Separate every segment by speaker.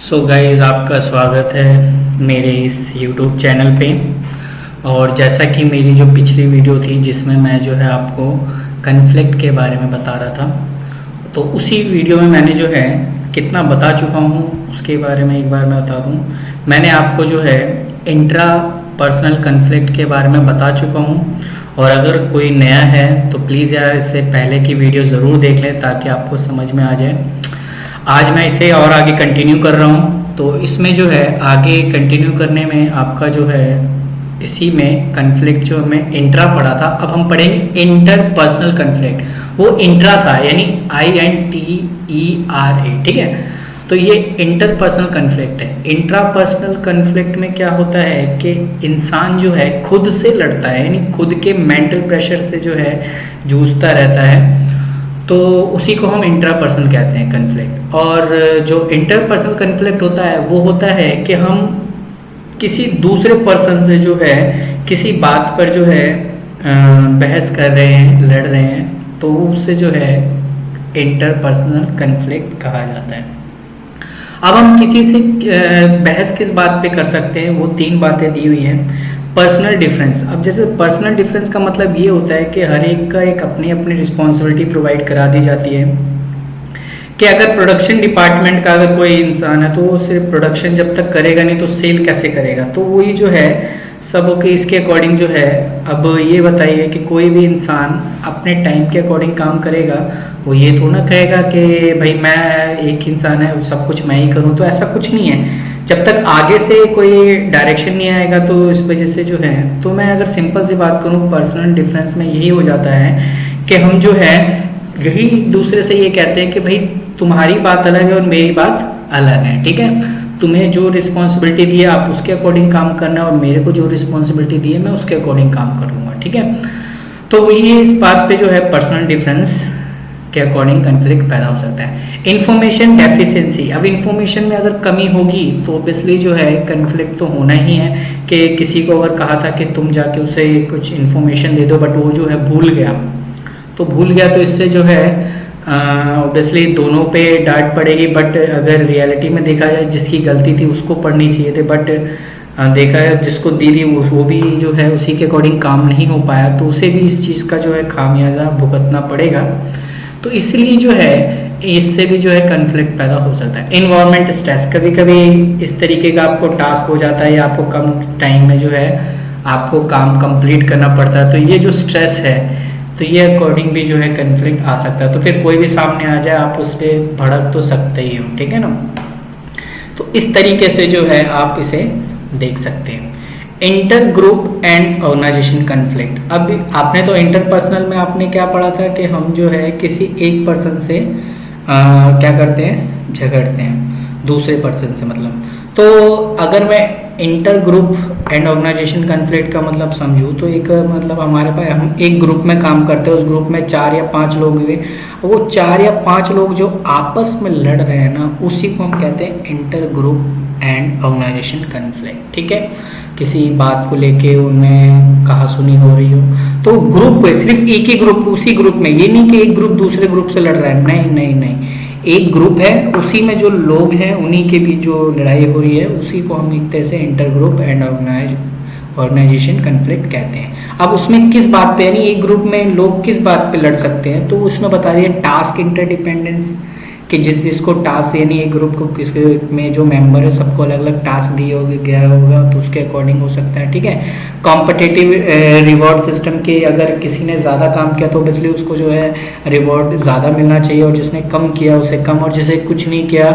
Speaker 1: So guys, आपका स्वागत है मेरे इस यूट्यूब चैनल पे। और जैसा कि मेरी जो पिछली वीडियो थी जिसमें मैं जो है आपको कन्फ्लिक्ट के बारे में बता रहा था, तो उसी वीडियो में मैंने जो है कितना बता चुका हूँ उसके बारे में एक बार मैं बता दूँ। मैंने आपको जो है इंट्रा पर्सनल कन्फ्लिक्ट के बारे में बता चुका हूँ। और अगर कोई नया है तो प्लीज़ यार इससे पहले की वीडियो ज़रूर देख लें ताकि आपको समझ में आ जाए। आज मैं इसे और आगे कंटिन्यू कर रहा हूँ। तो इसमें जो है आगे कंटिन्यू करने में आपका जो है इसी में कन्फ्लिक्ट जो हमें इंट्रा पढ़ा था, अब हम पढ़ेंगे इंटर पर्सनल कन्फ्लिक्ट। वो इंट्रा था यानी INTERA, ठीक है। तो ये इंटर पर्सनल कन्फ्लिक्ट है। इंट्रा पर्सनल कन्फ्लिक्ट में क्या होता है कि इंसान जो है खुद से लड़ता है, यानी खुद के मेंटल प्रेशर से जो है जूझता रहता है। तो उसी को हम इंट्रापर्सनल कहते हैं कन्फ्लिक्ट। और जो इंटरपर्सनल कन्फ्लिक्ट होता है वो होता है कि हम किसी दूसरे पर्सन से जो है किसी बात पर जो है बहस कर रहे हैं, लड़ रहे हैं, तो उससे जो है इंटरपर्सनल कन्फ्लिक्ट कहा जाता है। अब हम किसी से बहस किस बात पे कर सकते हैं, वो 3 बातें दी हुई हैं। पर्सनल डिफरेंस, अब जैसे पर्सनल डिफरेंस का मतलब ये होता है कि हर एक का एक अपनी अपनी रिस्पॉन्सिबिलिटी प्रोवाइड करा दी जाती है कि अगर प्रोडक्शन डिपार्टमेंट का अगर कोई इंसान है तो वो सिर्फ प्रोडक्शन जब तक करेगा नहीं तो सेल कैसे करेगा। तो वही जो है सबों के इसके अकॉर्डिंग जो है। अब ये बताइए कि कोई भी इंसान अपने टाइम के अकॉर्डिंग काम करेगा, वो ये तो ना कहेगा कि भाई मैं एक इंसान है सब कुछ मैं ही करूँ, तो ऐसा कुछ नहीं है। जब तक आगे से कोई डायरेक्शन नहीं आएगा तो इस वजह से जो है, तो मैं अगर सिंपल सी बात करूँ पर्सनल डिफरेंस में यही हो जाता है कि हम जो है यही दूसरे से ये कहते हैं कि भाई तुम्हारी बात अलग है और मेरी बात अलग है, ठीक है। तुम्हें जो रिस्पॉन्सिबिलिटी दी है आप उसके अकॉर्डिंग काम करना और मेरे को जो रिस्पॉन्सिबिलिटी दी है मैं उसके अकॉर्डिंग काम करूँगा, ठीक है। तो ये इस बात पे जो है पर्सनल डिफरेंस के अकॉर्डिंग कन्फ्लिक्ट पैदा हो सकता है। इन्फॉर्मेशन डेफिशिएंसी, अब इन्फॉर्मेशन में अगर कमी होगी तो ऑब्वियसली जो है कन्फ्लिक्ट तो होना ही है कि किसी को अगर कहा था कि तुम जाके उसे कुछ इन्फॉर्मेशन दे दो बट वो जो है भूल गया, तो इससे जो है ऑब्वियसली दोनों पे डांट पड़ेगी। बट अगर रियलिटी में देखा जाए जिसकी गलती थी उसको पढ़नी चाहिए थी, बट देखा है जिसको दी थी वो भी जो है उसी के अकॉर्डिंग काम नहीं हो पाया, तो उसे भी इस चीज़ का जो है खामियाजा भुगतना पड़ेगा। तो इसलिए जो है इससे भी जो है कन्फ्लिक्ट पैदा हो सकता है। इन्वायरमेंट स्ट्रेस, कभी कभी इस तरीके का आपको टास्क हो जाता है या आपको कम टाइम में जो है आपको काम कंप्लीट करना पड़ता है, तो ये जो स्ट्रेस है तो ये अकॉर्डिंग भी जो है कन्फ्लिक्ट आ सकता है। तो फिर कोई भी सामने आ जाए आप उस पर भड़क तो सकते ही हो, ठीक है ना। तो इस तरीके से जो है आप इसे देख सकते हैं। Intergroup and organisation conflict, अब आपने तो इंटरपर्सनल में आपने क्या पढ़ा था कि हम जो है किसी एक पर्सन से क्या करते हैं, झगड़ते हैं दूसरे पर्सन से, मतलब। तो अगर मैं intergroup and organisation conflict का मतलब समझूँ तो एक मतलब हमारे पास हम एक ग्रुप में काम करते हैं, उस ग्रुप में 4 या 5 लोग हुए, वो 4 या 5 लोग जो आपस में लड़ रहे हैं ना उसी को हम कहते हैं intergroup and organisation conflict, ठीक है। किसी बात को लेके उनमें कहा सुनी हो रही हो, तो ग्रुप सिर्फ एक ही ग्रुप, उसी ग्रुप में, ये नहीं कि एक ग्रुप दूसरे ग्रुप से लड़ रहा है, नहीं नहीं नहीं, एक ग्रुप है उसी में जो लोग हैं उन्हीं के बीच जो लड़ाई हो रही है उसी को हम एक तरह से intergroup and organisation conflict कहते हैं। अब उसमें किस बात पे, यानी एक ग्रुप में लोग किस बात पे लड़ सकते हैं, तो उसमें बता दिए टास्क इंटरडिपेंडेंस, कि जिसको टास्क, यानी एक ग्रुप को किसके में जो मेंबर है सबको अलग अलग टास्क दिए हो गया होगा तो उसके अकॉर्डिंग हो सकता है, ठीक है। कॉम्पिटिटिव रिवॉर्ड सिस्टम के, अगर किसी ने ज़्यादा काम किया तो ऑब्वियसली उसको जो है रिवॉर्ड ज़्यादा मिलना चाहिए और जिसने कम किया उसे कम, और जिसे कुछ नहीं किया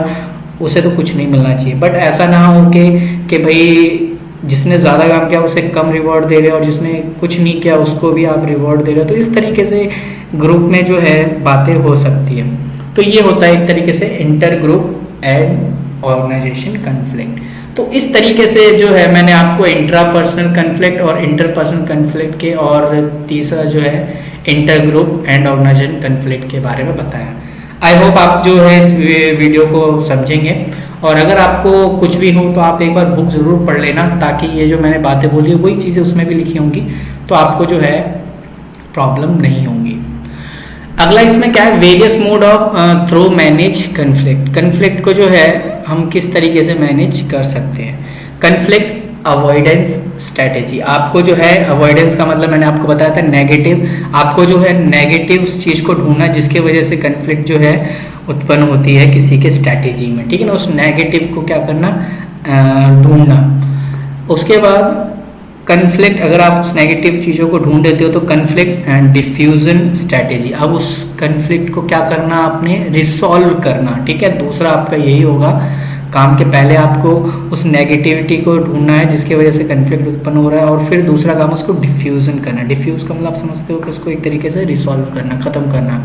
Speaker 1: उसे तो कुछ नहीं मिलना चाहिए। बट ऐसा ना हो कि भाई जिसने ज़्यादा काम किया उसे कम रिवॉर्ड दे रहे हो और जिसने कुछ नहीं किया उसको भी आप रिवॉर्ड दे रहे हो, तो इस तरीके से ग्रुप में जो है बातें हो सकती है। तो ये होता है एक तरीके से intergroup and organisation conflict. तो इस तरीके से जो है मैंने आपको इंट्रा पर्सनल कन्फ्लिक्ट और इंटर पर्सनल कन्फ्लिक्ट के, और तीसरा जो है intergroup and organisation conflict के बारे में बताया। आई होप आप जो है इस वीडियो को समझेंगे, और अगर आपको कुछ भी हो तो आप एक बार बुक ज़रूर पढ़ लेना ताकि ये जो मैंने बातें बोली वही चीज़ें उसमें भी लिखी होंगी, तो आपको जो है प्रॉब्लम नहीं होंगी। अगला इसमें क्या है, various mode of through manage conflict. Conflict को जो है हम किस तरीके से मैनेज कर सकते हैं। कन्फ्लिक्ट अवॉइडेंस स्ट्रेटेजी, आपको जो है अवॉइडेंस का मतलब मैंने आपको बताया था नेगेटिव, आपको जो है नेगेटिव उस चीज़ को ढूंढना जिसके वजह से कन्फ्लिक्ट जो है उत्पन्न होती है किसी के स्ट्रेटेजी में, ठीक है ना। उस नेगेटिव को क्या करना, ढूंढना। उसके बाद कन्फ्लिक्ट, अगर आप उस नेगेटिव चीज़ों को ढूंढ देते हो तो कन्फ्लिक्ट एंड डिफ्यूजन स्ट्रैटेजी, अब उस कन्फ्लिक्ट को क्या करना, आपने रिसॉल्व करना, ठीक है। दूसरा आपका यही होगा, काम के पहले आपको उस नेगेटिविटी को ढूंढना है जिसकी वजह से कन्फ्लिक्ट उत्पन्न हो रहा है, और फिर दूसरा काम उसको डिफ्यूजन करना। डिफ्यूज का मतलब आप समझते हो कि उसको एक तरीके से रिसॉल्व करना, ख़त्म करना।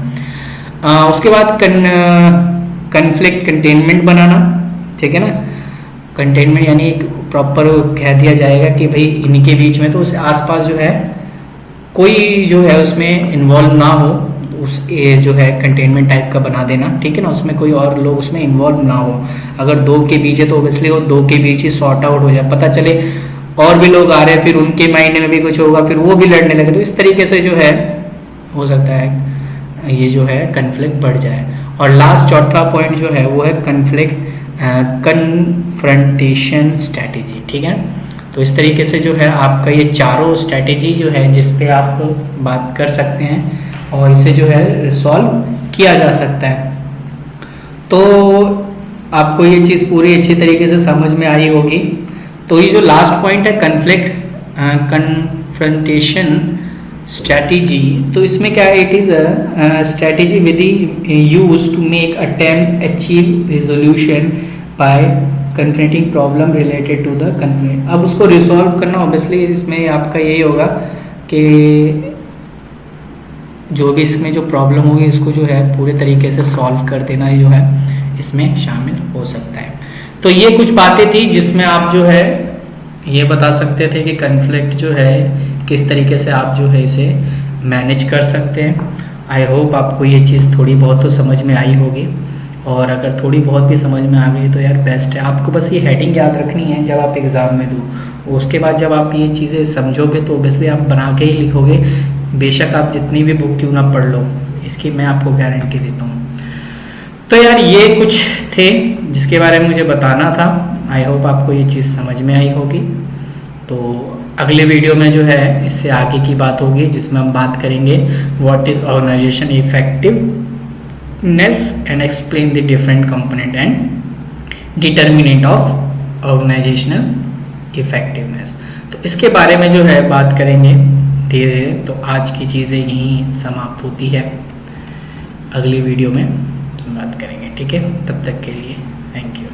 Speaker 1: उसके बाद कन्फ्लिक्ट कंटेनमेंट बनाना, ठीक है ना। कंटेनमेंट यानी एक प्रॉपर कह दिया जाएगा कि भाई इनके बीच में तो उस आसपास जो है कोई जो है उसमें इन्वॉल्व ना हो, उस जो है कंटेनमेंट टाइप का बना देना, ठीक है ना। उसमें कोई और लोग उसमें इन्वॉल्व ना हो। अगर दो के बीच है तो ओबियसली वो दो के बीच ही सॉर्ट आउट हो जाए, पता चले और भी लोग आ रहे हैं, फिर उनके माइंड में भी कुछ होगा, फिर वो भी लड़ने लगे, तो इस तरीके से जो है हो सकता है ये जो है कन्फ्लिक्ट बढ़ जाए। और लास्ट चौथा पॉइंट जो है वो है कन्फ्लिक्ट कन्फ्रंटेशन स्ट्रैटेजी, ठीक है। तो इस तरीके से जो है आपका ये चारों स्ट्रैटेजी जो है जिस पे आप बात कर सकते हैं और इसे जो है रिसॉल्व किया जा सकता है। तो आपको ये चीज़ पूरी अच्छी तरीके से समझ में आई होगी। तो ये जो लास्ट पॉइंट है कन्फ्लिक्ट कन्फ्रंटेशन स्ट्रैटेजी, तो इसमें क्या है, इट इज़ अ स्ट्रैटेजी विधि use to make attempt achieve resolution by confronting problem related to the conflict. अब उसको रिजॉल्व करना ऑब्वियसली इसमें आपका यही होगा कि जो भी इसमें जो प्रॉब्लम होगी इसको जो है पूरे तरीके से सॉल्व कर देना जो है इसमें शामिल हो सकता है। तो ये कुछ बातें थी जिसमें आप जो है ये बता सकते थे कि कन्फ्लिक्ट जो है किस तरीके से आप जो है इसे मैनेज कर सकते हैं। आई होप आपको ये चीज़ थोड़ी बहुत तो समझ में आई होगी, और अगर थोड़ी बहुत भी समझ में आ गई तो यार बेस्ट है। आपको बस ये हेडिंग याद रखनी है जब आप एग्ज़ाम में दो, उसके बाद जब आप ये चीज़ें समझोगे तो ओबियसली आप बना के ही लिखोगे, बेशक आप जितनी भी बुक क्यों ना पढ़ लो, इसकी मैं आपको गारंटी देता हूँ। तो यार ये कुछ थे जिसके बारे में मुझे बताना था। आई होप आपको ये चीज़ समझ में आई होगी। तो अगले वीडियो में जो है इससे आगे की बात होगी जिसमें हम बात करेंगे what is organisation effectiveness and explain the different component and determinant of organisational effectiveness. तो इसके बारे में जो है बात करेंगे धीरे धीरे। तो आज की चीज़ें यहीं समाप्त होती है, अगली वीडियो में बात करेंगे, ठीक है। तब तक के लिए थैंक यू।